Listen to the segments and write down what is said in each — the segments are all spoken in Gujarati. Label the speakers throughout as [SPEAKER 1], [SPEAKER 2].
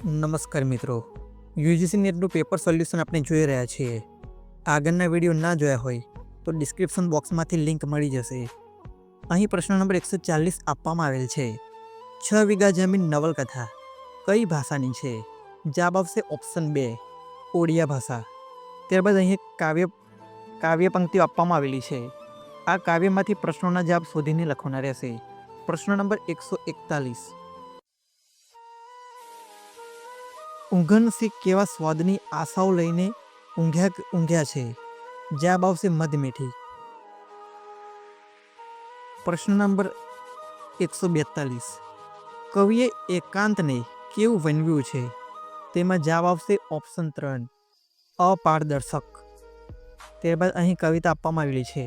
[SPEAKER 1] નમસ્કાર મિત્રો, યુજીસી નેટનું પેપર સોલ્યુશન આપણે જોઈ રહ્યા છીએ. આગળના વિડીયો ના જોયા હોય તો ડિસ્ક્રિપ્શન બોક્સમાંથી લિંક મળી જશે. અહીં પ્રશ્ન નંબર 140 આપવામાં આવેલ છે. 6 વીઘા જમીન નવલકથા કઈ ભાષાની છે? જવાબ આવશે ઓપ્શન 2, ઓડિયા ભાષા. ત્યારબાદ અહીં કાવ્ય પંક્તિઓ આપવામાં આવેલી છે. આ કાવ્યમાંથી પ્રશ્નોના જવાબ શોધીને લખવાના રહેશે. પ્રશ્ન નંબર 141, ઊંઘનસિંહ કેવા સ્વાદની આશાઓ લઈને ઊંઘ્યા છે? જવાબ આવશે મધમીઠી. પ્રશ્ન નંબર 142, કવિએ એકાંતને કેવું વણવ્યું છે? તેમાં જવાબ આવશે ઓપ્શન 3, અપારદર્શક. ત્યારબાદ અહીં કવિતા આપવામાં આવેલી છે.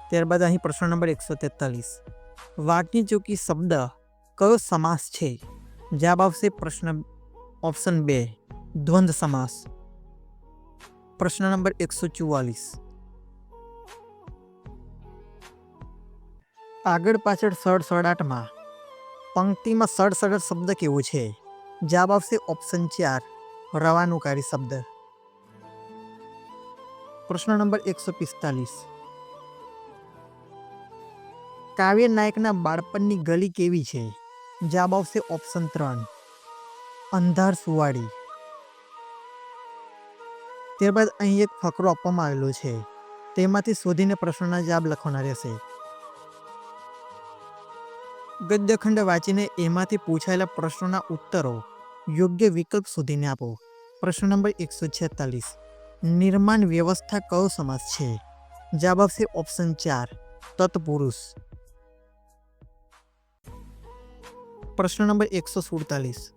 [SPEAKER 1] ત્યારબાદ અહીં પ્રશ્ન નંબર 143, વાટની ચૂકી શબ્દ કયો સમાસ છે? જવાબ આવશે ઓપ્શન 2, દ્વંદ્વ સમાસ. પ્રશ્ન નંબર 144, આગળ પાછળ સડસડાટમાં પંક્તિમાં સડસડ શબ્દ કેવો છે? જવાબ આવશે ઓપ્શન 4, રવાનુકારી શબ્દ. પ્રશ્ન નંબર 145, કાવ્ય નાયકના બાળપણની ગલી કેવી છે? જવાબ આવશે ઓપ્શન 3, અંધાર સુવાડી. ત્યારબાદ અહીં એક ફકરો આપવામાં આવેલો છે. તેમાંથી શોધીને પ્રશ્નોના જવાબ લખવાના રહેશે. ગદ્યખંડ વાંચીને એમાંથી પૂછાયેલા પ્રશ્નોના ઉત્તરો યોગ્ય વિકલ્પ શોધીને આપો. પ્રશ્ન નંબર 146, નિર્માણ વ્યવસ્થા કયો સમાસ છે? જવાબ આવશે ઓપ્શન 4, તત્પુરુષ. પ્રશ્ન નંબર 147,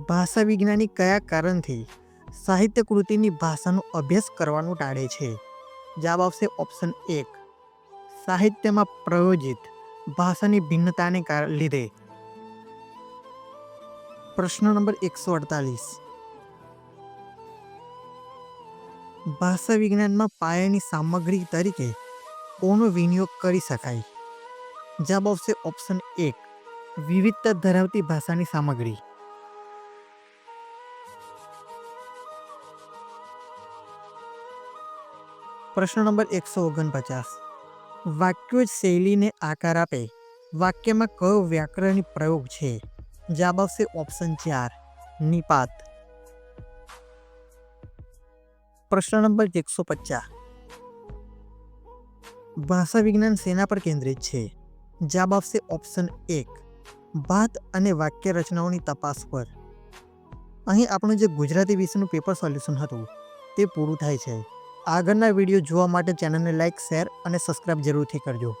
[SPEAKER 1] ભાષા વિજ્ઞાની કયા કારણથી સાહિત્ય કૃતિની ભાષાનો અભ્યાસ કરવાનું ટાળે છે? જવાબ આવશે ઓપ્શન 1, સાહિત્યમાં પ્રયોજિત ભાષાની ભિન્નતાને લીધે. પ્રશ્ન નંબર 148, ભાષા વિજ્ઞાનમાં પાયાની સામગ્રી તરીકે કોનો વિનિયોગ કરી શકાય? જવાબ આવશે ઓપ્શન 1, વિવિધતા ધરાવતી ભાષાની સામગ્રી. પ્રશ્ન નંબર 149, વાક્યો જ શૈલીને આકાર આપે વાક્યમાં કયો વ્યાકરણિક પ્રયોગ છે? જવાબ આવશે ઓપ્શન 4, નિપાત. પ્રશ્ન નંબર 150, ભાષા વિજ્ઞાન શેના પર કેન્દ્રિત છે? જવાબ આવશે ઓપ્શન 1, ભાત અને વાક્ય રચનાઓની તપાસ પર. અહીં આપણું જે ગુજરાતી વિષયનું પેપર સોલ્યુશન હતું તે પૂરું થાય છે. આગળના વિડીયો જોવા માટે ચેનલને લાઇક, શેર અને સબસ્ક્રાઇબ જરૂરથી કરજો.